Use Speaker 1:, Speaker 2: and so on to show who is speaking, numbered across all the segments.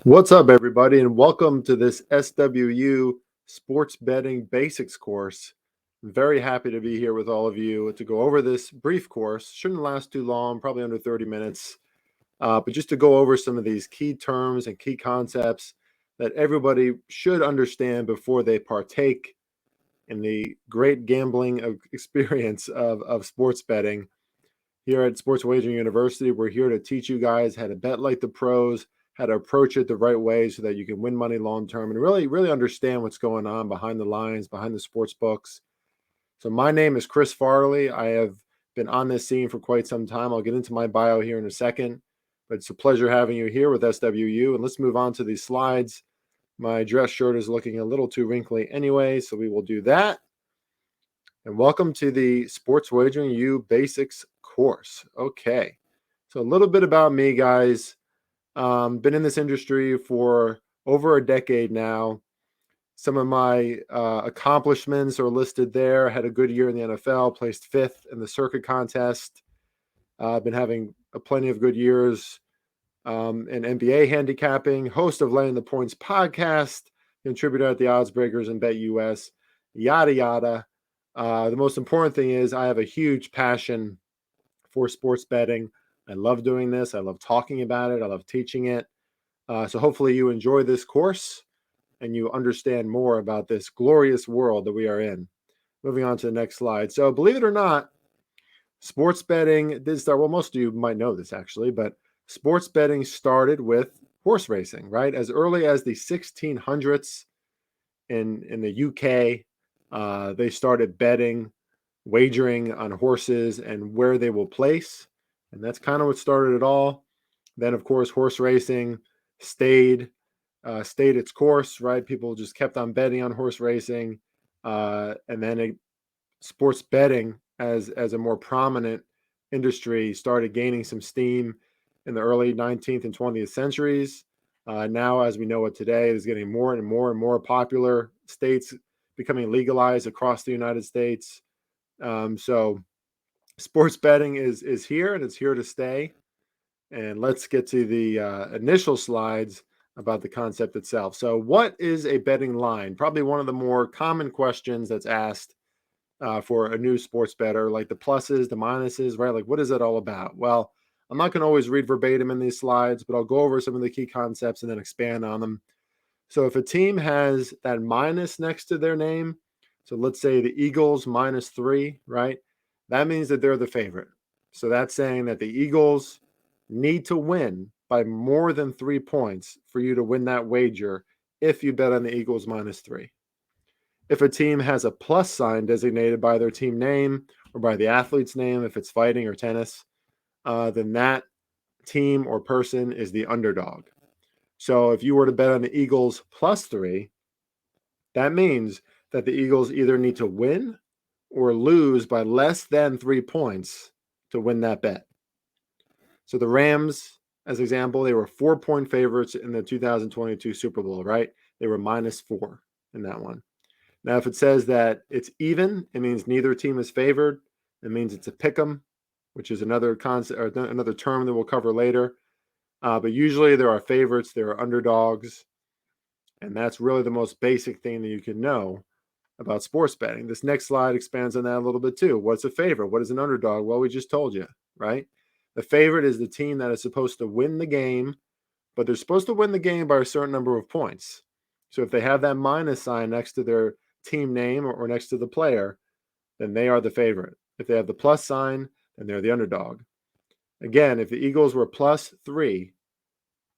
Speaker 1: What's up, everybody, and welcome to this SWU Sports Betting Basics course. I'm very happy to be here with all of you to go over this brief course. Shouldn't last too long, probably under 30 minutes, but just to go over some of these key terms and key concepts that everybody should understand before they partake in the great gambling experience of sports betting. Here at Sports Wagering University, we're here to teach you guys how to bet like the pros, how to approach it the right way so that you can win money long term and really understand what's going on behind the lines, behind the sports books. So my name is Chris Farley. I have been on this scene for quite some time. I'll get into my bio here in a second, but it's a pleasure having you here with SWU. And let's move on to these slides. My dress shirt is looking a little too wrinkly anyway, so we will do that. And welcome to the Sports Wagering U Basics course. Okay, so a little bit about me, guys. Been in this industry for over a decade now. Some of my accomplishments are listed there. Had a good year in the NFL, placed fifth in the circuit contest. I've been having plenty of good years in NBA handicapping, host of Laying the Points podcast, contributor at the Odds Breakers and Bet US, yada, yada. The most important thing is I have a huge passion for sports betting. I love doing this. I love talking about it. I love teaching it. So hopefully you enjoy this course and you understand more about this glorious world that we are in. Moving on to the next slide. So believe it or not, sports betting did start, well, most of you might know this actually, but sports betting started with horse racing, right? As early as the 1600s in the UK, they started betting, wagering on horses and where they will place. And that's kind of what started it all. Then, of course, horse racing stayed its course, right? People just kept on betting on horse racing. And then sports betting as a more prominent industry started gaining some steam in the early 19th and 20th centuries. Now, as we know it today, it is getting more and more and more popular. States becoming legalized across the United States. So sports betting is here and it's here to stay. And let's get to the initial slides about the concept itself. So what is a betting line? Probably one of the more common questions that's asked for a new sports bettor, like the pluses, the minuses, right? Like, what is it all about? Well, I'm not going to always read verbatim in these slides, but I'll go over some of the key concepts and then expand on them. So if a team has that minus next to their name, so let's say the Eagles -3, right? That means that they're the favorite. So that's saying that the Eagles need to win by more than 3 points for you to win that wager if you bet on the Eagles -3. If a team has a plus sign designated by their team name or by the athlete's name, if it's fighting or tennis, then that team or person is the underdog. So if you were to bet on the Eagles +3, that means that the Eagles either need to win or lose by less than 3 points to win that bet. So the Rams, as example, they were 4-point favorites in the 2022 Super Bowl, right? They were -4 in that one. Now, if it says that it's even, it means neither team is favored. It means it's a pick 'em, which is another concept or another term that we'll cover later. But usually there are favorites, there are underdogs, and that's really the most basic thing that you can know about sports betting. This next slide expands on that a little bit too. What's a favorite? What is an underdog? Well, we just told you, right? The favorite is the team that is supposed to win the game, but they're supposed to win the game by a certain number of points. So if they have that minus sign next to their team name or next to the player, then they are the favorite. If they have the plus sign, then they're the underdog. Again, if the Eagles were +3,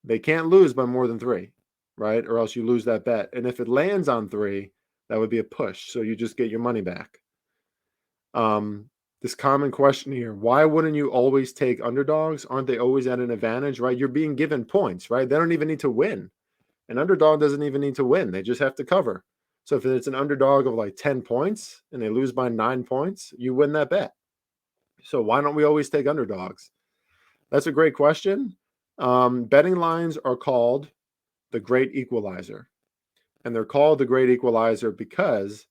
Speaker 1: they can't lose by more than 3, right? Or else you lose that bet. And if it lands on 3, that would be a push. So you just get your money back. This common question here, why wouldn't you always take underdogs? Aren't they always at an advantage, right? You're being given points, right? They don't even need to win. An underdog doesn't even need to win. They just have to cover. So if it's an underdog of like 10 points and they lose by 9 points, you win that bet. So why don't we always take underdogs? That's a great question. Betting lines are called the great equalizer. And they're called the great equalizer because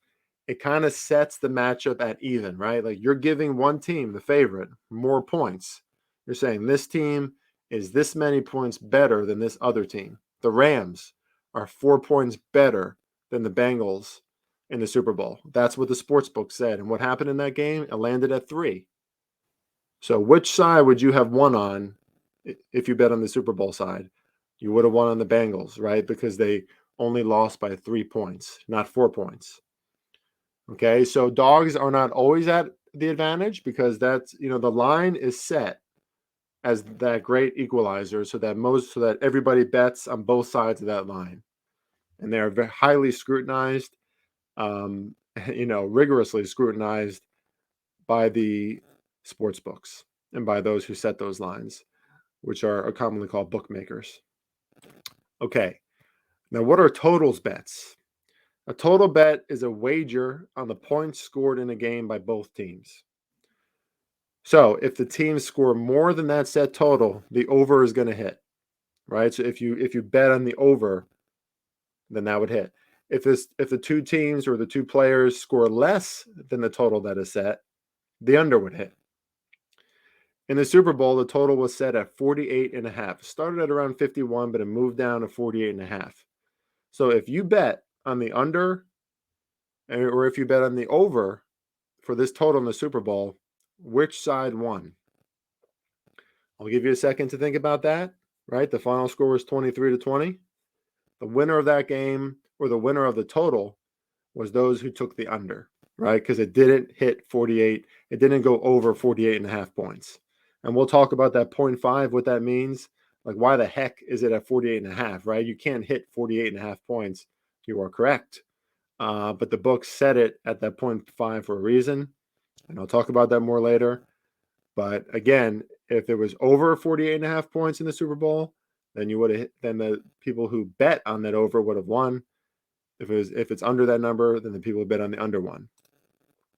Speaker 1: it kind of sets the matchup at even, right? Like you're giving one team, the favorite, more points. You're saying this team is this many points better than this other team. The Rams are 4 points better than the Bengals in the Super Bowl. That's what the sports book said. And what happened in that game? It landed at 3. So which side would you have won on if you bet on the Super Bowl side? You would have won on the Bengals, right? Because they only lost by 3 points, not 4 points. Okay, so dogs are not always at the advantage because that's, the line is set as that great equalizer so that everybody bets on both sides of that line. And they are very highly scrutinized, um, rigorously scrutinized by the sports books and by those who set those lines, which are commonly called bookmakers. Okay, now what are totals bets? A total bet is a wager on the points scored in a game by both teams. So if the teams score more than that set total, the over is going to hit, right? So if you bet on the over, then that would hit. If the two teams or the two players score less than the total that is set, the under would hit. In the Super Bowl, the total was set at 48.5. It started at around 51, but it moved down to 48.5. So if you bet on the under or if you bet on the over for this total in the Super Bowl, which side won? I'll give you a second to think about that, right? The final score was 23-20. The winner of that game, or the winner of the total, was those who took the under, right? Because it didn't hit 48. It didn't go over 48.5 points. And we'll talk about that 0.5, what that means. Like, why the heck is it at 48.5, right? You can't hit 48.5 points. You are correct. But the book set it at that 0.5 for a reason. And I'll talk about that more later. But again, if it was over 48.5 points in the Super Bowl, then then the people who bet on that over would have won. If it's under that number, then the people who bet on the under won.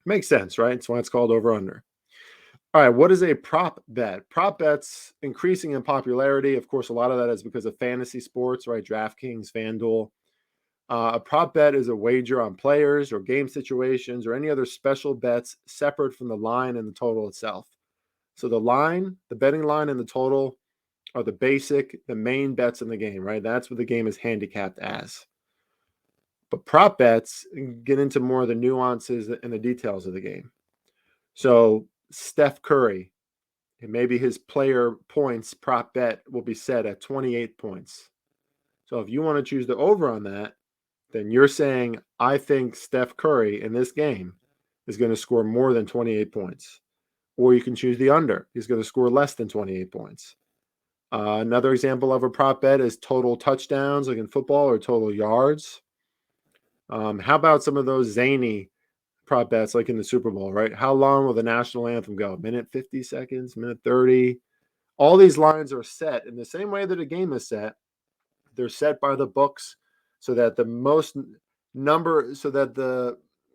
Speaker 1: Makes sense, right? That's why it's called over under. All right, what is a prop bet? Prop bets increasing in popularity. Of course, a lot of that is because of fantasy sports, right? DraftKings, FanDuel. A prop bet is a wager on players or game situations or any other special bets separate from the line and the total itself. So the betting line and the total are the main bets in the game, right? That's what the game is handicapped as. But prop bets get into more of the nuances and the details of the game. So Steph Curry, maybe his player points prop bet will be set at 28 points. So if you want to choose the over on that, then you're saying, I think Steph Curry in this game is going to score more than 28 points. Or you can choose the under. He's going to score less than 28 points. Another example of a prop bet is total touchdowns, like in football, or total yards. How about some of those zany prop bets, like in the Super Bowl, right? How long will the national anthem go? Minute 50 seconds, minute 30? All these lines are set in the same way that a game is set. They're set by the books so that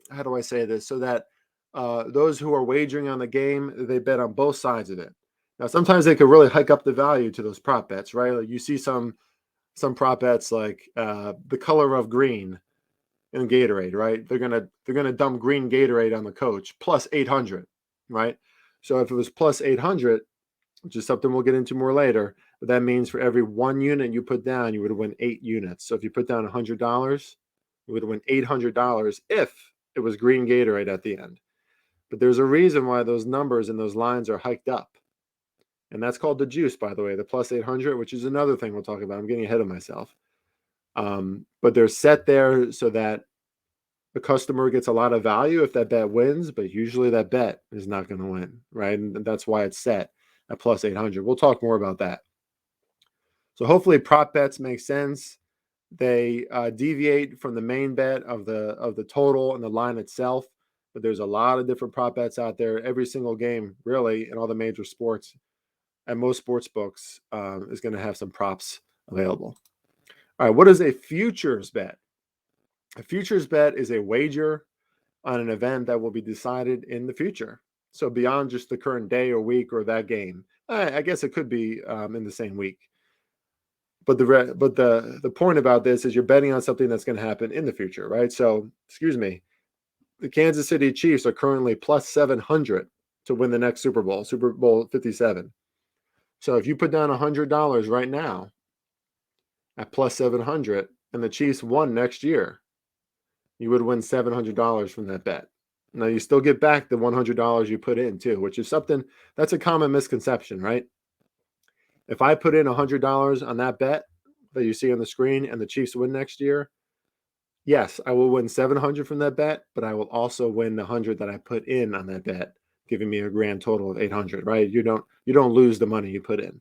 Speaker 1: how do I say this? So that those who are wagering on the game, they bet on both sides of it. Now, sometimes they could really hike up the value to those prop bets, right? Like you see some prop bets like the color of green in Gatorade, right? They're gonna dump green Gatorade on the coach plus 800, right? So if it was plus 800, which is something we'll get into more later, but that means for every 1 unit you put down, you would win 8 units. So if you put down $100, you would win $800 if it was green Gatorade at the end. But there's a reason why those numbers and those lines are hiked up. And that's called the juice, by the way, the plus 800, which is another thing we'll talk about. I'm getting ahead of myself. But they're set there so that the customer gets a lot of value if that bet wins, but usually that bet is not going to win, right? And that's why it's set at plus 800. We'll talk more about that. So hopefully prop bets make sense. They deviate from the main bet of the total and the line itself, but there's a lot of different prop bets out there. Every single game, really, in all the major sports, and most sports books is going to have some props available. All right, what is a futures bet? A futures bet is a wager on an event that will be decided in the future. So beyond just the current day or week or that game. I guess it could be in the same week. But the point about this is you're betting on something that's going to happen in the future, right? So, the Kansas City Chiefs are currently plus 700 to win the next Super Bowl, Super Bowl 57. So if you put down $100 right now, at plus 700 and the Chiefs won next year, you would win $700 from that bet. Now you still get back the $100 you put in too, which is something that's a common misconception, right? If I put in $100 on that bet that you see on the screen and the Chiefs win next year, yes, I will win 700 from that bet, but I will also win the 100 that I put in on that bet, giving me a grand total of 800, right? You don't lose the money you put in.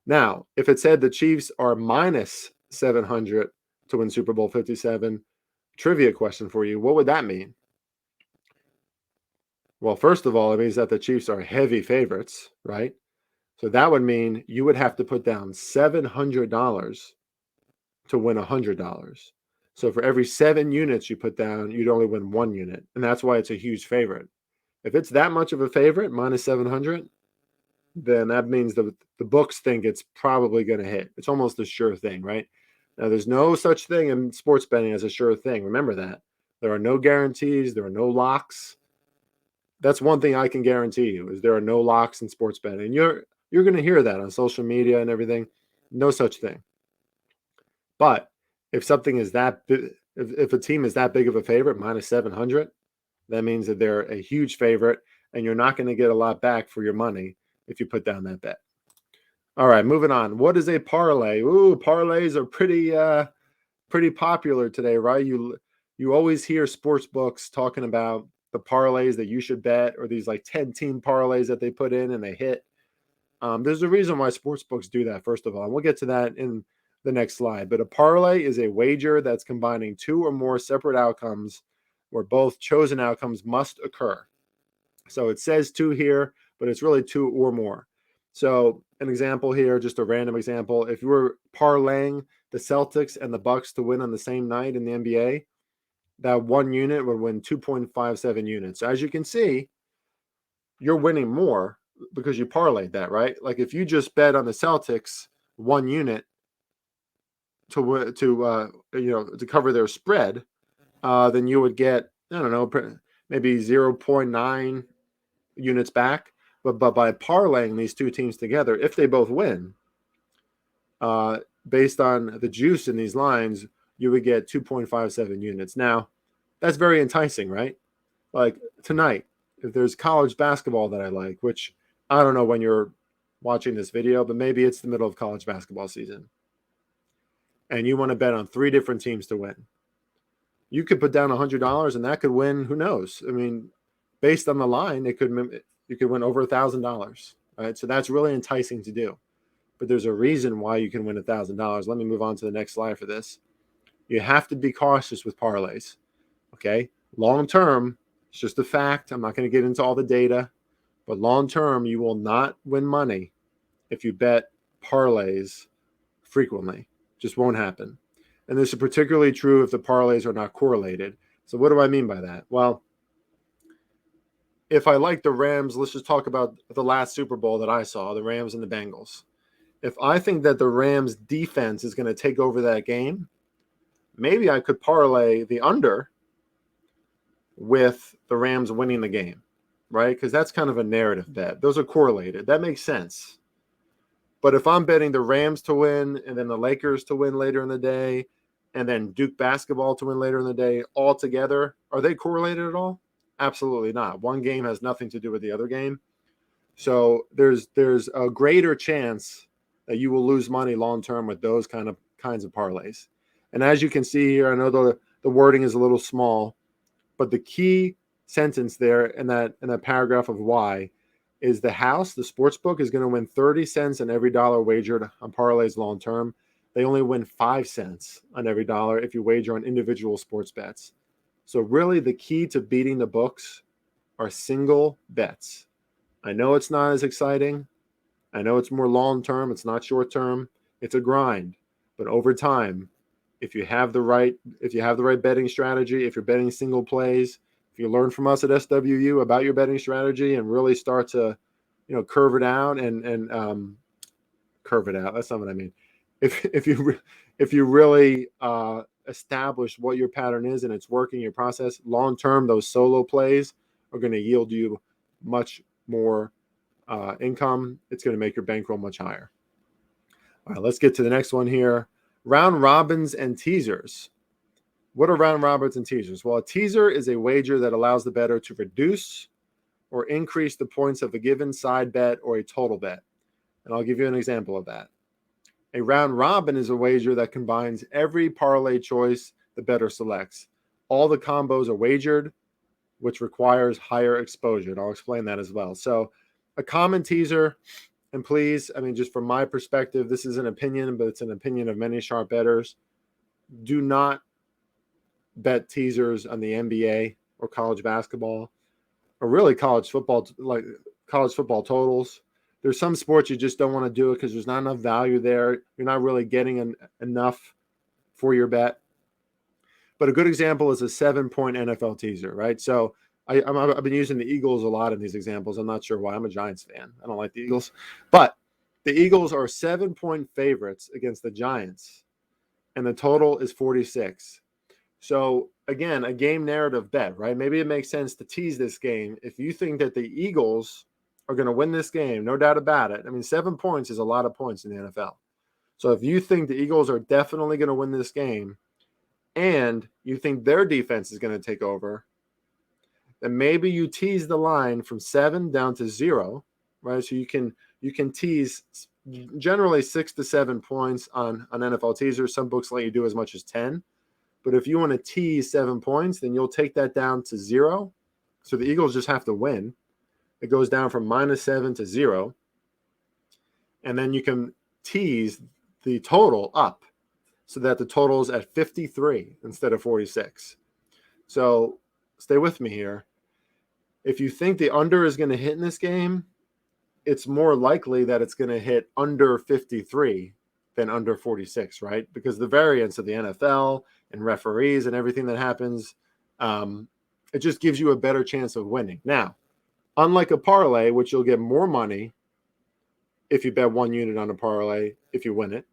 Speaker 1: Now, if it said the Chiefs are minus 700 to win Super Bowl 57, trivia question for you, what would that mean? Well, first of all, it means that the Chiefs are heavy favorites, right? So that would mean you would have to put down $700 to win $100. So for every 7 units you put down, you'd only win 1 unit. And that's why it's a huge favorite. If it's that much of a favorite, minus 700, then that means the books think it's probably going to hit. It's almost a sure thing, right? Now, there's no such thing in sports betting as a sure thing. Remember that. There are no guarantees. There are no locks. That's one thing I can guarantee you is there are no locks in sports betting. You're going to hear that on social media and everything. No such thing. But if something is if a team is that big of a favorite, minus 700, that means that they're a huge favorite, and you're not going to get a lot back for your money if you put down that bet. All right, moving on. What is a parlay? Ooh, parlays are pretty popular today, right? You always hear sports books talking about the parlays that you should bet, or these like 10-team parlays that they put in and they hit. There's a reason why sports books do that, first of all, and we'll get to that in the next slide. But a parlay is a wager that's combining 2 or more separate outcomes where both chosen outcomes must occur. So it says 2 here, but it's really 2 or more. So an example here, just a random example, if you were parlaying the Celtics and the Bucks to win on the same night in the NBA, that 1 unit would win 2.57 units. So as you can see, you're winning more because you parlayed that, right? Like if you just bet on the Celtics 1 unit to cover their spread, then you would get, I don't know, maybe 0.9 units back. But by parlaying these 2 teams together, if they both win, based on the juice in these lines, you would get 2.57 units. Now, that's very enticing, right? Like tonight, if there's college basketball that I like, which I don't know when you're watching this video, but maybe it's the middle of college basketball season, and you want to bet on 3 different teams to win, you could put down $100 and that could win. Who knows? I mean, based on the line, you could win over $1,000. Right? So that's really enticing to do. But there's a reason why you can win $1,000. Let me move on to the next slide for this. You have to be cautious with parlays. Okay, long term, it's just a fact. I'm not going to get into all the data, but long term, you will not win money if you bet parlays frequently. Just won't happen. And this is particularly true if the parlays are not correlated. So what do I mean by that? Well, if I like the Rams, let's just talk about the last Super Bowl that I saw, the Rams and the Bengals. If I think that the Rams defense is going to take over that game, maybe I could parlay the under with the Rams winning the game, right? Because that's kind of a narrative bet. Those are correlated. That makes sense. But if I'm betting the Rams to win and then the Lakers to win later in the day and then Duke basketball to win later in the day all together, are they correlated at all? Absolutely not. One game has nothing to do with the other game. So there's a greater chance that you will lose money long term with those kinds of parlays. And as you can see here, I know the wording is a little small, but the key sentence there in that paragraph of why is the sports book is going to win 30 cents on every dollar wagered on parlays long term. They only win 5 cents on every dollar if you wager on individual sports bets. So really the key to beating the books are single bets. I know it's not as exciting. I know it's more long term. It's not short term. It's a grind. But over time, if you have the right betting strategy, if you're betting single plays, if you learn from us at SWU about your betting strategy and really start to, curve it out and curve it out. That's not what I mean. If you really establish what your pattern is and it's working your process long term, those solo plays are going to yield you much more income. It's going to make your bankroll much higher. All right, let's get to the next one here. Round robins and teasers. What are round robins and teasers? Well, a teaser is a wager that allows the bettor to reduce or increase the points of a given side bet or a total bet. And I'll give you an example of that. A round robin is a wager that combines every parlay choice the bettor selects. All the combos are wagered, which requires higher exposure. And I'll explain that as well. So a common teaser, and please, I mean, just from my perspective, this is an opinion, but it's an opinion of many sharp bettors. Do not bet teasers on the NBA or college basketball, or really college football, like college football totals. There's some sports you just don't want to do it because there's not enough value there. You're not really getting enough for your bet. But a good example is a 7-point NFL teaser, right? So I've been using the Eagles a lot in these examples. I'm not sure why. I'm a Giants fan. I don't like the Eagles. But the Eagles are 7-point favorites against the Giants, and the total is 46. So, again, a game narrative bet, right? Maybe it makes sense to tease this game. If you think that the Eagles are going to win this game, no doubt about it. I mean, 7 points is a lot of points in the NFL. So if you think the Eagles are definitely going to win this game and you think their defense is going to take over, then maybe you tease the line from 7 down to 0, right? So you can tease generally 6 to 7 points on NFL teasers. Some books let you do as much as 10. But if you want to tease 7 points, then you'll take that down to 0. So the Eagles just have to win. It goes down from -7 to 0. And then you can tease the total up so that the total is at 53 instead of 46. So stay with me here. If you think the under is going to hit in this game, it's more likely that it's going to hit under 53 than under 46, right? Because the variance of the NFL and referees and everything that happens, it just gives you a better chance of winning. Now, unlike a parlay, which you'll get more money if you bet 1 unit on a parlay if you win it,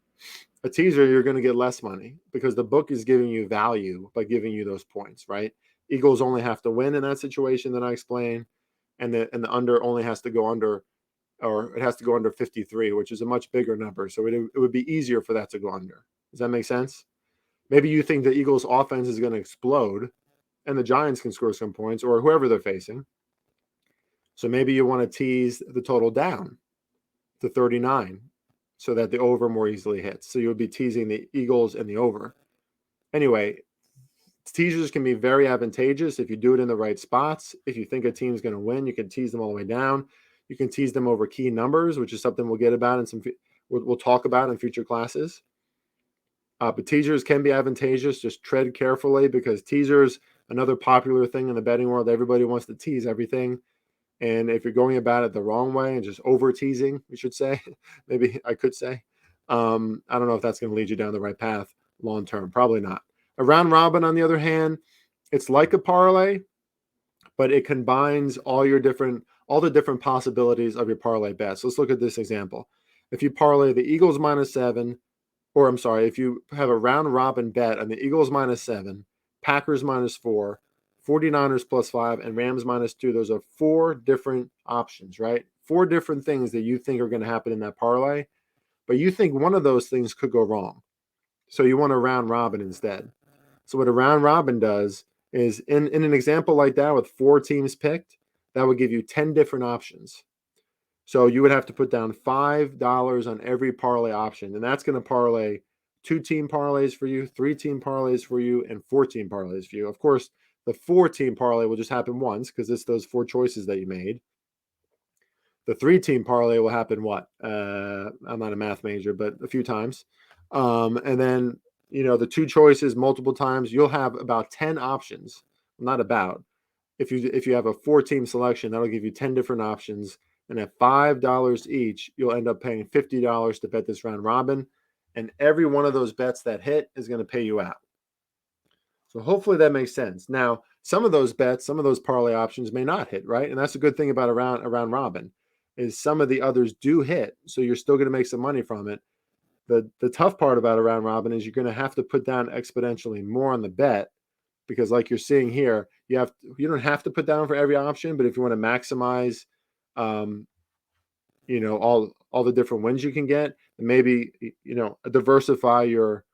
Speaker 1: a teaser, you're going to get less money because the book is giving you value by giving you those points, right? Eagles only have to win in that situation that I explained, and the under only has to go under, or it has to go under 53, which is a much bigger number. So it would be easier for that to go under. Does that make sense? Maybe you think the Eagles' offense is going to explode and the Giants can score some points or whoever they're facing. So maybe you want to tease the total down to 39 so that the over more easily hits. So you would be teasing the Eagles and the over. Anyway, teasers can be very advantageous if you do it in the right spots. If you think a team's going to win, you can tease them all the way down. You can tease them over key numbers, which is something we'll get about in we'll talk about in future classes. But teasers can be advantageous. Just tread carefully because teasers, another popular thing in the betting world, everybody wants to tease everything. And if you're going about it the wrong way and just over teasing, we should say, maybe I could say, I don't know if that's going to lead you down the right path long term. Probably not. A round robin, on the other hand, it's like a parlay, but it combines all the different possibilities of your parlay bets. So let's look at this example. If you parlay the Eagles -7, or I'm sorry, if you have a round robin bet on the Eagles -7, Packers -4, 49ers +5, and Rams -2, those are 4 different options, right? 4 different things that you think are going to happen in that parlay, but you think one of those things could go wrong. So you want a round robin instead. So what a round robin does is in an example like that with 4 teams picked, that would give you 10 different options. So you would have to put down $5 on every parlay option, and that's going to parlay 2-team parlays for you, 3-team parlays for you, and 4-team parlays for you. Of course, the 4-team parlay will just happen once because it's those 4 choices that you made. The 3-team parlay will happen what? I'm not a math major, but a few times. And then, the 2 choices multiple times, you'll have about 10 options. Not about. If you have a 4-team selection, that'll give you 10 different options. And at $5 each, you'll end up paying $50 to bet this round robin. And every one of those bets that hit is going to pay you out. So hopefully that makes sense. Now, some of those bets, some of those parlay options may not hit, right? And that's a good thing about a round robin is some of the others do hit. So you're still going to make some money from it. The tough part about a round robin is you're going to have to put down exponentially more on the bet because like you're seeing here, you don't have to put down for every option, but if you want to maximize all the different wins you can get, maybe diversify your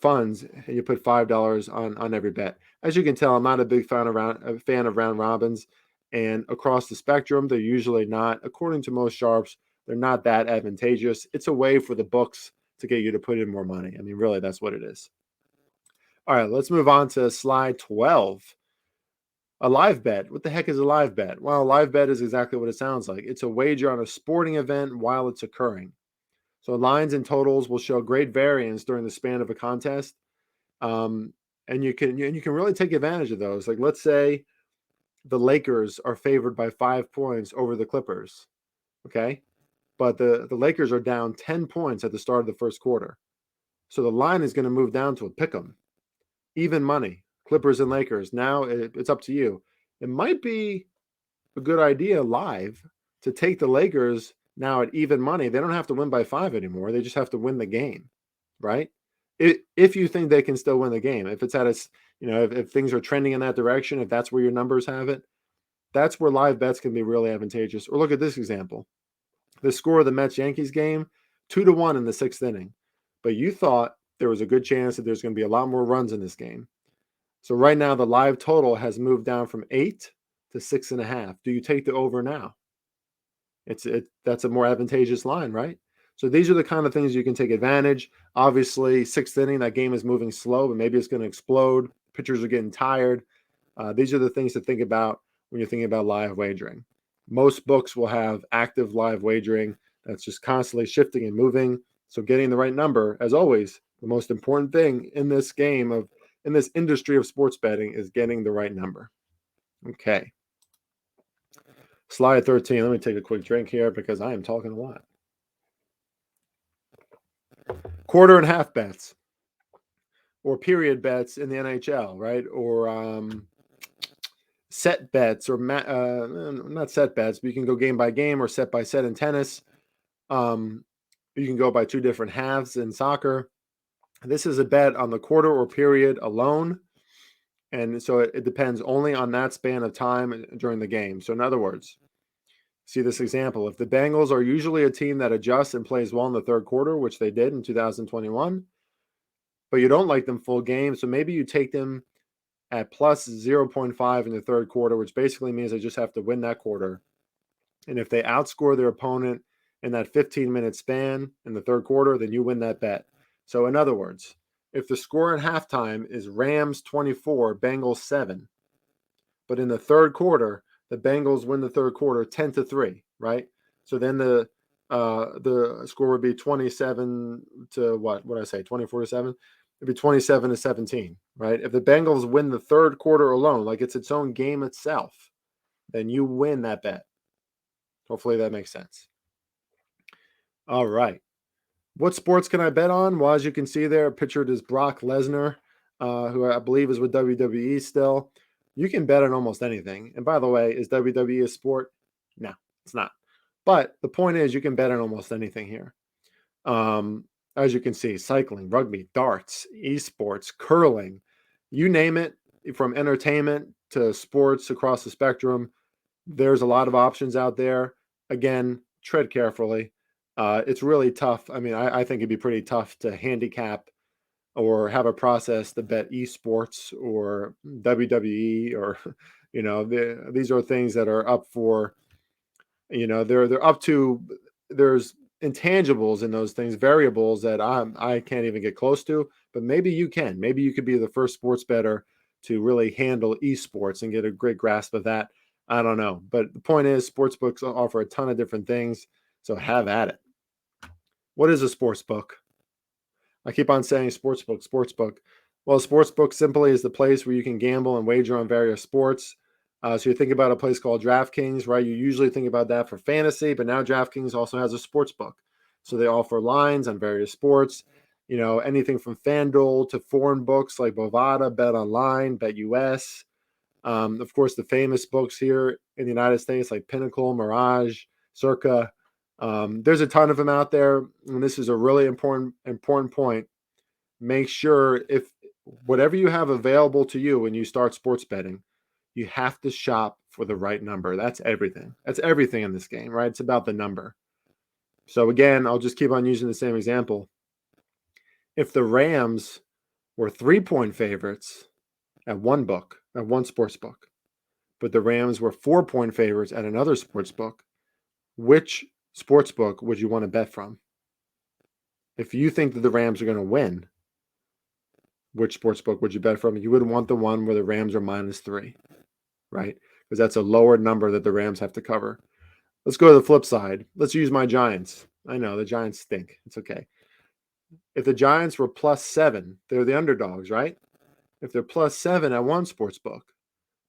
Speaker 1: funds, and you put $5 on every bet. As you can tell, I'm not a big fan of round robins, and across the spectrum, they're usually not, according to most sharps, they're not that advantageous. It's a way for the books to get you to put in more money. I mean, really, that's what it is. All right, let's move on to slide 12. A live bet. What the heck is a live bet? Well, a live bet is exactly what it sounds like. It's a wager on a sporting event while it's occurring. So lines and totals will show great variance during the span of a contest, um, and you can really take advantage of those. Like, let's say the Lakers are favored by 5 points over the Clippers. Okay, but the Lakers are down 10 points at the start of the first quarter, so the line is going to move down to a pick 'em, even money. Clippers and Lakers. Now it's up to you. It might be a good idea live to take the Lakers now at even money. They don't have to win by 5 anymore. They just have to win the game, right? If you think they can still win the game, if it's at a, if things are trending in that direction, if that's where your numbers have it, that's where live bets can be really advantageous. Or look at this example: the score of the Mets Yankees game, 2-1 in the sixth inning, but you thought there was a good chance that there's going to be a lot more runs in this game. So right now the live total has moved down from 8 to 6.5. Do you take the over now? That's a more advantageous line, right? So these are the kind of things you can take advantage. Obviously, sixth inning, that game is moving slow, but maybe it's going to explode. Pitchers are getting tired. These are the things to think about when you're thinking about live wagering. Most books will have active live wagering that's just constantly shifting and moving. So getting the right number, as always, the most important thing in this in this industry of sports betting is getting the right number. Okay. Slide 13. Let me take a quick drink here because I am talking a lot. Quarter and half bets or period bets in the NHL, right? Or set bets or not set bets, but you can go game by game or set by set in tennis. You can go by two different halves in soccer. This is a bet on the quarter or period alone. And so it depends only on that span of time during the game. So in other words, see this example. If the Bengals are usually a team that adjusts and plays well in the third quarter, which they did in 2021, but you don't like them full game, so maybe you take them at plus 0.5 in the third quarter, which basically means they just have to win that quarter. And if they outscore their opponent in that 15-minute span in the third quarter, then you win that bet. So in other words, if the score at halftime is Rams 24, Bengals 7, but in the third quarter, the Bengals win the third quarter 10-3, right? So then the score would be 27 to what did I say? 24-7? It'd be 27-17, right? If the Bengals win the third quarter alone, like it's its own game itself, then you win that bet. Hopefully that makes sense. All right. What sports can I bet on? Well, as you can see there, pictured is Brock Lesnar, who I believe is with WWE still. You can bet on almost anything. And by the way, is WWE a sport? No, it's not. But the point is, you can bet on almost anything here. As you can see, cycling, rugby, darts, esports, curling, you name it, from entertainment to sports across the spectrum. There's a lot of options out there. Again, tread carefully. It's really tough. I mean, I think it'd be pretty tough to handicap or have a process to bet esports or WWE or, these are things that are up for, they're up to, there's intangibles in those things, variables that I can't even get close to, but maybe you can. Maybe you could be the first sports bettor to really handle esports and get a great grasp of that. I don't know. But the point is, sports books offer a ton of different things. So have at it. What is a sports book? I keep on saying sports book. Well, a sports book simply is the place where you can gamble and wager on various sports. So you think about a place called DraftKings, right? You usually think about that for fantasy, but now DraftKings also has a sports book. So they offer lines on various sports, anything from FanDuel to foreign books like Bovada, Bet Online, Bet US. Of course, the famous books here in the United States like Pinnacle, Mirage, Circa. There's a ton of them out there, and this is a really important point. Make sure if whatever you have available to you when you start sports betting, you have to shop for the right number. That's everything. That's everything in this game, right? It's about the number. So again, I'll just keep on using the same example. If the Rams were 3-point favorites at one sports book, but the Rams were 4-point favorites at another sports book, which sports book would you want to bet from? If you think that the Rams are going to win, which sports book would you bet from? You would want the one where the Rams are -3, right? Because that's a lower number that the Rams have to cover. Let's go to the flip side. Let's use my Giants. I know the Giants stink. It's okay. If the Giants were +7, they're the underdogs, right? If they're +7 at one sports book,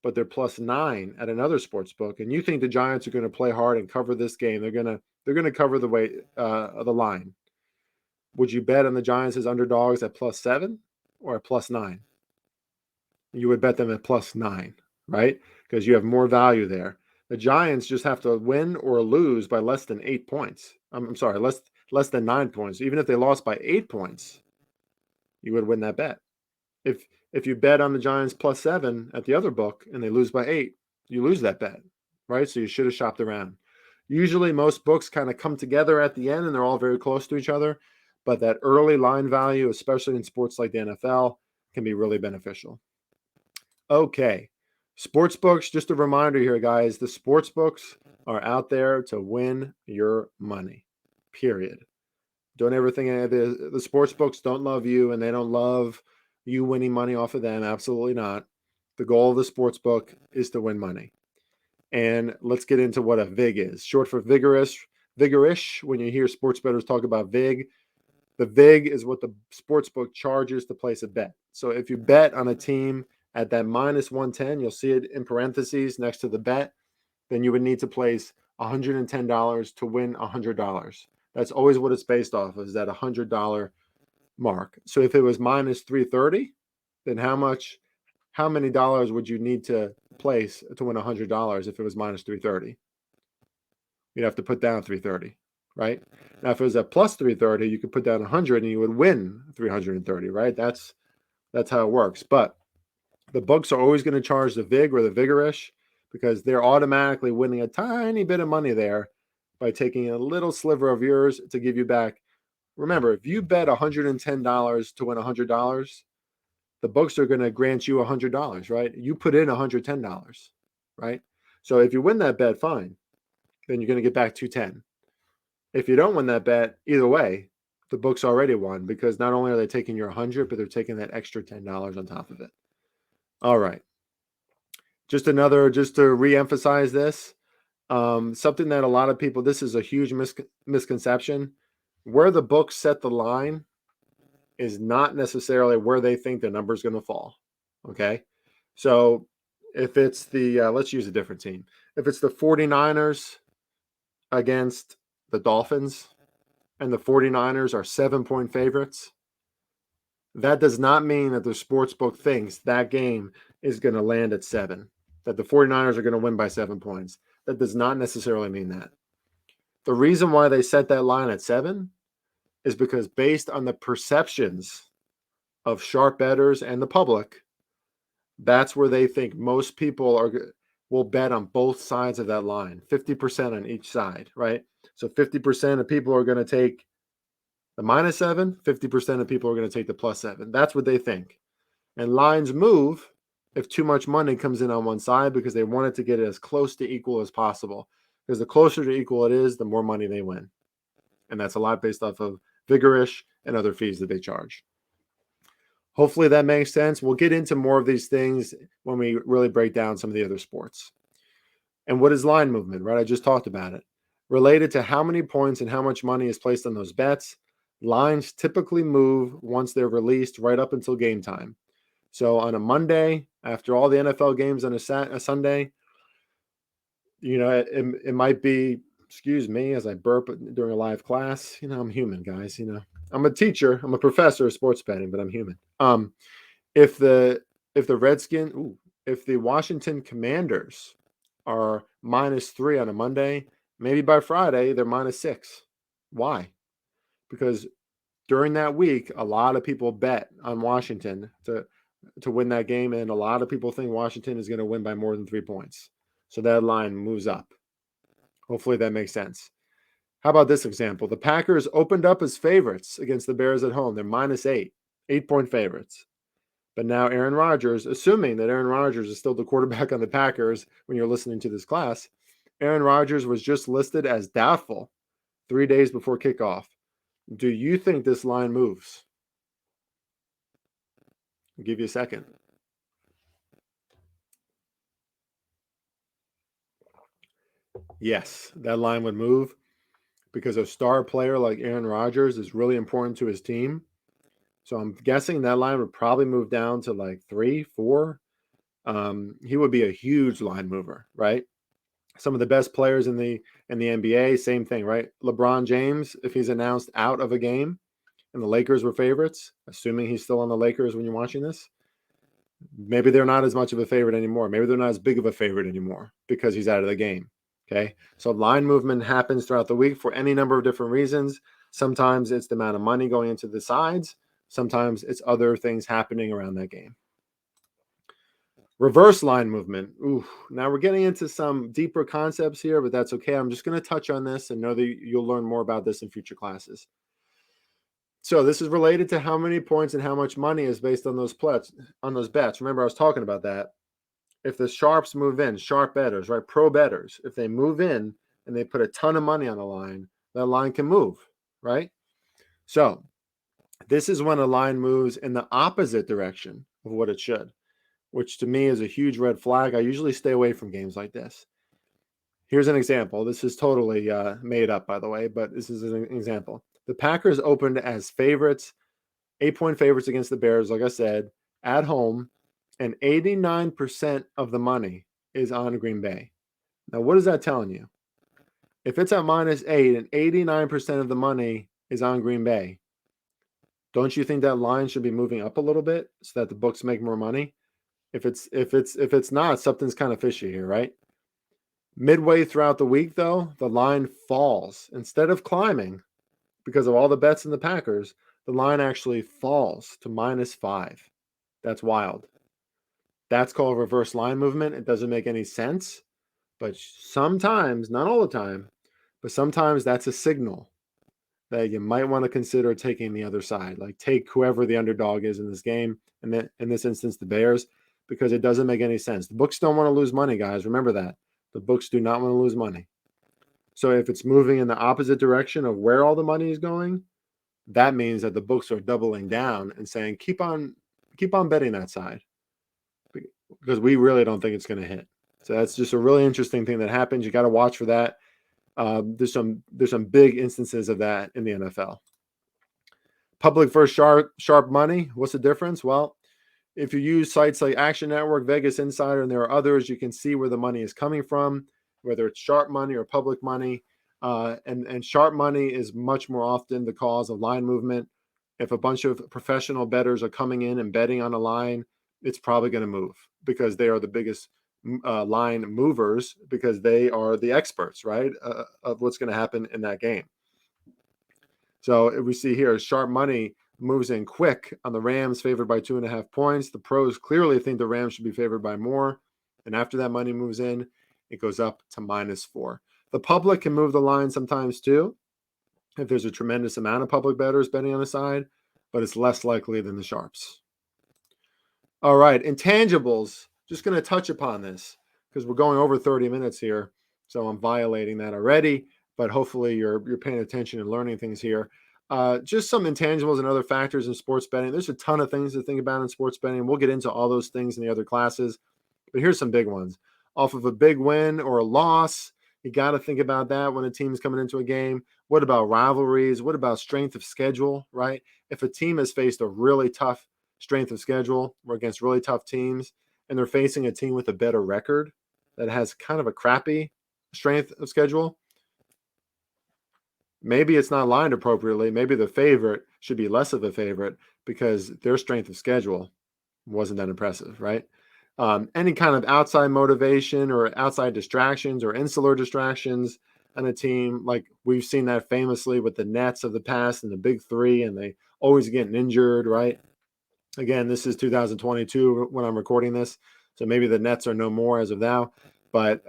Speaker 1: but they're +9 at another sports book, and you think the Giants are going to play hard and cover this game, they're going to cover the the line. Would you bet on the Giants as underdogs at +7 or at +9? You would bet them at +9, right? Because you have more value there. The Giants just have to win or lose by less than 8 points. I'm sorry, less than 9 points. Even if they lost by 8 points, you would win that bet. If you bet on the Giants +7 at the other book and they lose by 8, you lose that bet, right? So you should have shopped around. Usually most books kind of come together at the end and they're all very close to each other, but that early line value, especially in sports like the NFL, can be really beneficial. Okay. Sports books, just a reminder here, guys, the sports books are out there to win your money, period. Don't ever think the sports books don't love you and they don't love you winning money off of them. Absolutely not. The goal of the sports book is to win money. And let's get into what a VIG is. Short for vigorish. When you hear sports bettors talk about VIG, the VIG is what the sports book charges to place a bet. So if you bet on a team at that -110, you'll see it in parentheses next to the bet, then you would need to place $110 to win $100. That's always what it's based off of, is that $100 mark. So if it was -330, then how many dollars would you need to place to win $100 if it was -330? You'd have to put down 330, right? Now, if it was at +330, you could put down 100 and you would win 330, right? That's how it works. But the books are always going to charge the VIG or the vigorish because they're automatically winning a tiny bit of money there by taking a little sliver of yours to give you back. Remember, if you bet $110 to win $100, the books are going to grant you $100, right? You put in $110, right? So if you win that bet, fine. Then you're going to get back 210. If you don't win that bet, either way, the books already won because not only are they taking your 100, but they're taking that extra $10 on top of it. All right. Just to reemphasize this, something that a lot of people, this is a huge misconception. Where the books set the line is not necessarily where they think the number is going to fall. Okay. So if it's let's use a different team. If it's the 49ers against the Dolphins and the 49ers are 7-point favorites, that does not mean that the sportsbook thinks that game is going to land at 7, that the 49ers are going to win by 7 points. That does not necessarily mean that. The reason why they set that line at 7 is because based on the perceptions of sharp bettors and the public, that's where they think most people will bet on both sides of that line, 50% on each side, right? So 50% of people are going to take the -7, 50% of people are going to take the +7. That's what they think. And lines move if too much money comes in on one side because they want it to get it as close to equal as possible. Because the closer to equal it is, the more money they win. And that's a lot based off of vigorish and other fees that they charge. Hopefully that makes sense. We'll get into more of these things when we really break down some of the other sports. And what is line movement, right? I just talked about it. Related to how many points and how much money is placed on those bets, lines typically move once they're released right up until game time. So on a Monday, after all the NFL games on a Sunday, it might be, excuse me, as I burp during a live class. I'm human, guys. I'm a teacher, I'm a professor of sports betting, but I'm human. If the Washington Commanders are -3 on a Monday, maybe by Friday they're -6. Why? Because during that week, a lot of people bet on Washington to win that game, and a lot of people think Washington is going to win by more than 3 points. So that line moves up. Hopefully that makes sense. How about this example? The Packers opened up as favorites against the Bears at home. They're -8, 8-point favorites. But now Aaron Rodgers, assuming that Aaron Rodgers is still the quarterback on the Packers when you're listening to this class, Aaron Rodgers was just listed as doubtful 3 days before kickoff. Do you think this line moves? I'll give you a second. Yes, that line would move because a star player like Aaron Rodgers is really important to his team. So I'm guessing that line would probably move down to like 3, 4. He would be a huge line mover, right? Some of the best players in the NBA, same thing, right? LeBron James, if he's announced out of a game and the Lakers were favorites, assuming he's still on the Lakers when you're watching this, maybe they're not as much of a favorite anymore. Maybe they're not as big of a favorite anymore because he's out of the game. Okay. So line movement happens throughout the week for any number of different reasons. Sometimes it's the amount of money going into the sides. Sometimes it's other things happening around that game. Reverse line movement. Ooh, now we're getting into some deeper concepts here, but that's okay. I'm just going to touch on this and know that you'll learn more about this in future classes. So this is related to how many points and how much money is based on those bets. Remember, I was talking about that. If the sharps move in, sharp bettors, right? Pro bettors, if they move in and they put a ton of money on the line, that line can move, right? So this is when a line moves in the opposite direction of what it should, which to me is a huge red flag. I usually stay away from games like this. Here's an example. This is totally made up, by the way, but this is an example. The Packers opened as favorites, 8-point favorites against the Bears, like I said, at home, and 89% of the money is on Green Bay. Now, what is that telling you? If it's at -8 and 89% of the money is on Green Bay, don't you think that line should be moving up a little bit so that the books make more money? If it's not, something's kind of fishy here, right? Midway throughout the week, though, the line falls. Instead of climbing, because of all the bets in the Packers, the line actually falls to -5. That's wild. That's called reverse line movement. It doesn't make any sense, but sometimes, not all the time, but sometimes that's a signal that you might want to consider taking the other side. Like take whoever the underdog is in this game, and then in this instance, the Bears, because it doesn't make any sense. The books don't want to lose money, guys. Remember that. The books do not want to lose money. So if it's moving in the opposite direction of where all the money is going, that means that the books are doubling down and saying keep on betting that side because we really don't think it's going to hit. So that's just a really interesting thing that happens. You got to watch for that. There's some big instances of that in the NFL. Public versus sharp money. What's the difference? Well, if you use sites like Action Network, Vegas Insider, and there are others, you can see where the money is coming from, whether it's sharp money or public money. And sharp money is much more often the cause of line movement. If a bunch of professional bettors are coming in and betting on a line, it's probably going to move because they are the biggest line movers because they are the experts, right, of what's going to happen in that game. So if we see here, sharp money moves in quick on the Rams, favored by 2.5 points. The pros clearly think the Rams should be favored by more. And after that money moves in, it goes up to -4. The public can move the line sometimes too, if there's a tremendous amount of public bettors betting on the side, but it's less likely than the sharps. All right, intangibles. Just going to touch upon this because we're going over 30 minutes here. So I'm violating that already, but hopefully you're paying attention and learning things here. Just some intangibles and other factors in sports betting. There's a ton of things to think about in sports betting. We'll get into all those things in the other classes, but here's some big ones. Off of a big win or a loss, you got to think about that when a team's coming into a game. What about rivalries? What about strength of schedule, right? If a team has faced a really tough strength of schedule or against really tough teams, and they're facing a team with a better record that has kind of a crappy strength of schedule, maybe it's not lined appropriately. Maybe the favorite should be less of a favorite because their strength of schedule wasn't that impressive, right? Any kind of outside motivation or outside distractions or insular distractions on a team, like we've seen that famously with the Nets of the past and the Big Three, and they always getting injured, right? Again, this is 2022 when I'm recording this, so maybe the Nets are no more as of now. But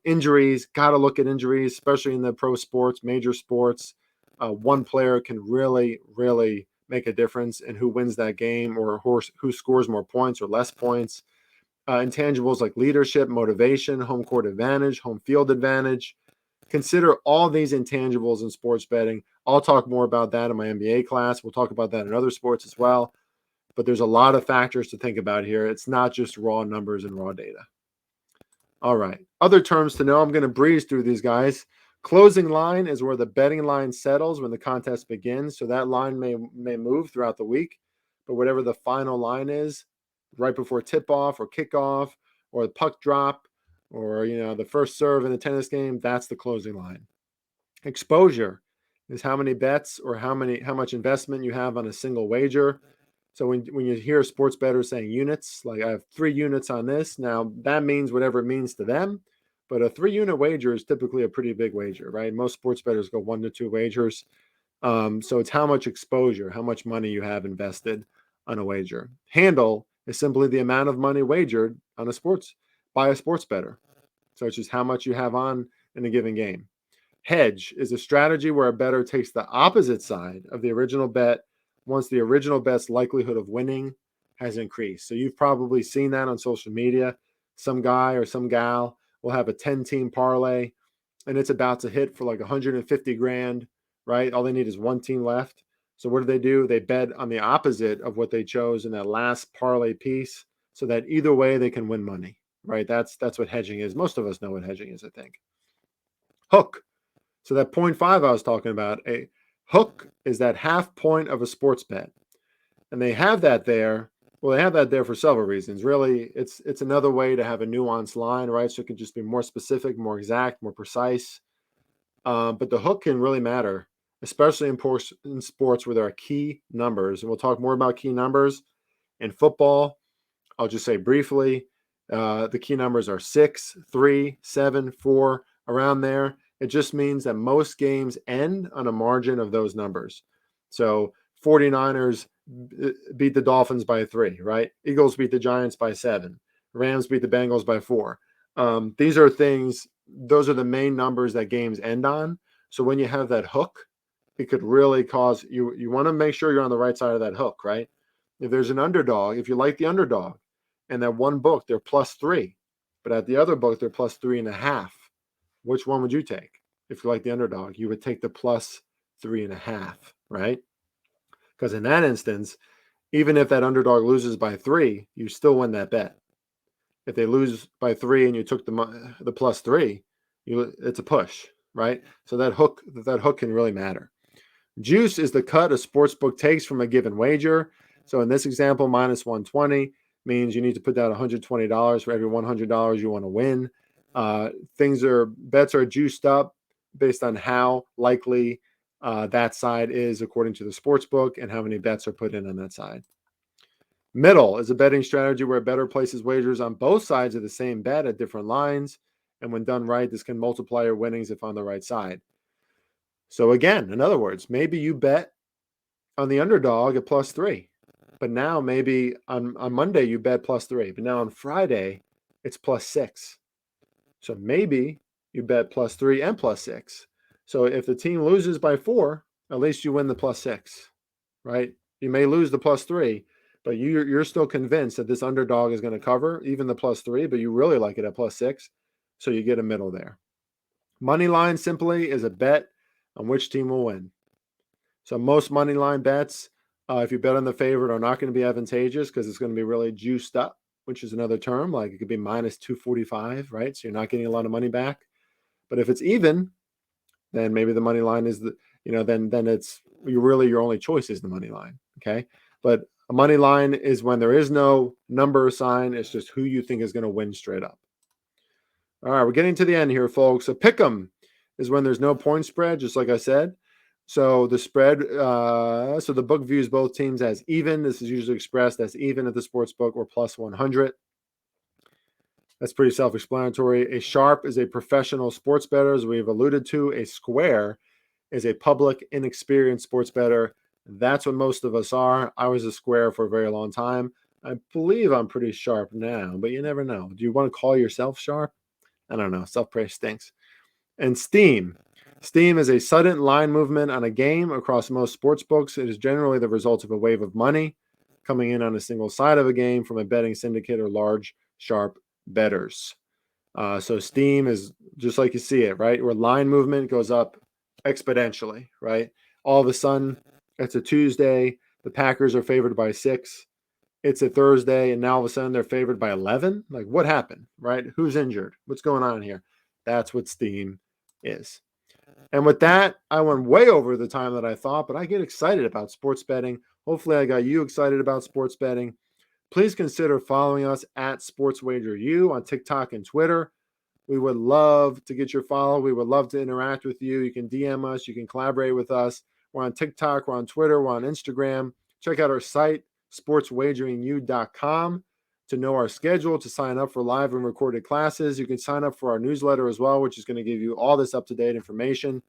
Speaker 1: injuries, got to look at injuries, especially in the pro sports, major sports. One player can really, really make a difference in who wins that game or who scores more points or less points. Intangibles like leadership, motivation, home court advantage, home field advantage. Consider all these intangibles in sports betting. I'll talk more about that in my NBA class. We'll talk about that in other sports as well. But there's a lot of factors to think about here. It's not just raw numbers and raw data. All right. Other terms to know. I'm going to breeze through these guys. Closing line is where the betting line settles when the contest begins. So that line may move throughout the week, but whatever the final line is, right before tip-off or kickoff or the puck drop or the first serve in the tennis game, that's the closing line. Exposure is how many bets or how much investment you have on a single wager. So when you hear sports bettors saying units, like I have 3 units on this, now that means whatever it means to them. But a 3-unit wager is typically a pretty big wager, right? Most sports bettors go 1 to 2 wagers. So it's how much exposure, how much money you have invested on a wager. Handle is simply the amount of money wagered on by a sports bettor. So it's just how much you have on in a given game. Hedge is a strategy where a bettor takes the opposite side of the original bet once the original bet's likelihood of winning has increased. So you've probably seen that on social media. Some guy or some gal will have a 10-team parlay and it's about to hit for like 150 grand, right? All they need is one team left. So what do? They bet on the opposite of what they chose in that last parlay piece so that either way they can win money, right? That's what hedging is. Most of us know what hedging is, I think. Hook. So that 0.5 I was talking about, a hook is that half point of a sports bet. And they have that there. Well, they have that there for several reasons. Really, it's another way to have a nuanced line, right? So it can just be more specific, more exact, more precise. But the hook can really matter, especially in sports where there are key numbers. And we'll talk more about key numbers. In football, I'll just say briefly, the key numbers are 6, 3, 7, 4, around there. It just means that most games end on a margin of those numbers. So 49ers beat the Dolphins by 3, right? Eagles beat the Giants by 7. Rams beat the Bengals by 4. These are things, those are the main numbers that games end on. So when you have that hook, it could really cause, you want to make sure you're on the right side of that hook, right? If there's an underdog, if you like the underdog, and that one book, they're +3, but at the other book, they're +3.5. Which one would you take? If you like the underdog, you would take the +3.5, right? Because in that instance, even if that underdog loses by 3, you still win that bet. If they lose by 3 and you took the +3, it's a push, right? So that hook can really matter. Juice is the cut a sportsbook takes from a given wager. So in this example, -120 means you need to put down $120 for every $100 you want to win. Bets are juiced up based on how likely that side is according to the sports book and how many bets are put in on that side. Middle is a betting strategy where a bettor places wagers on both sides of the same bet at different lines. And when done right, this can multiply your winnings if on the right side. So again, in other words, maybe you bet on the underdog at +3. But now maybe on Monday you bet +3. But now on Friday, it's +6. So maybe you bet +3 and +6. So if the team loses by 4, at least you win the +6, right? You may lose the +3, but you're still convinced that this underdog is going to cover even the +3, but you really like it at +6. So you get a middle there. Money line simply is a bet on which team will win. So most money line bets, if you bet on the favorite, are not going to be advantageous because it's going to be really juiced up, which is another term. Like it could be -245, right? So you're not getting a lot of money back. But if it's even, then maybe the money line is then it's your only choice is the money line. Okay. But a money line is when there is no number assigned. It's just who you think is going to win straight up. All right. We're getting to the end here, folks. So pick 'em is when there's no point spread, just like I said. So the spread, so the book views both teams as even. This is usually expressed as even at the sports book or +100. That's pretty self-explanatory. A sharp is a professional sports bettor, as we've alluded to. A square is a public, inexperienced sports bettor. That's what most of us are. I was a square for a very long time. I believe I'm pretty sharp now, but you never know. Do you want to call yourself sharp? I don't know. Self-praise stinks. And steam. Steam is a sudden line movement on a game across most sports books. It is generally the result of a wave of money coming in on a single side of a game from a betting syndicate or large, sharp bettors. So Steam is just like you see it, right? Where line movement goes up exponentially, right? All of a sudden, it's a Tuesday. The Packers are favored by 6. It's a Thursday, and now all of a sudden they're favored by 11. Like, what happened, right? Who's injured? What's going on here? That's what Steam is. And with that, I went way over the time that I thought, but I get excited about sports betting. Hopefully, I got you excited about sports betting. Please consider following us at SportsWagerU on TikTok and Twitter. We would love to get your follow. We would love to interact with you. You can DM us. You can collaborate with us. We're on TikTok. We're on Twitter. We're on Instagram. Check out our site, sportswageringu.com, to know our schedule, to sign up for live and recorded classes. You can sign up for our newsletter as well, which is going to give you all this up-to-date information.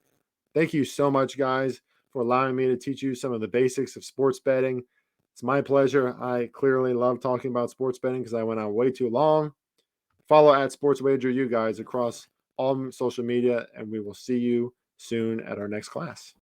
Speaker 1: Thank you so much, guys, for allowing me to teach you some of the basics of sports betting. It's my pleasure. I clearly love talking about sports betting because I went on way too long. Follow at SportsWagerU guys across all social media, and we will see you soon at our next class.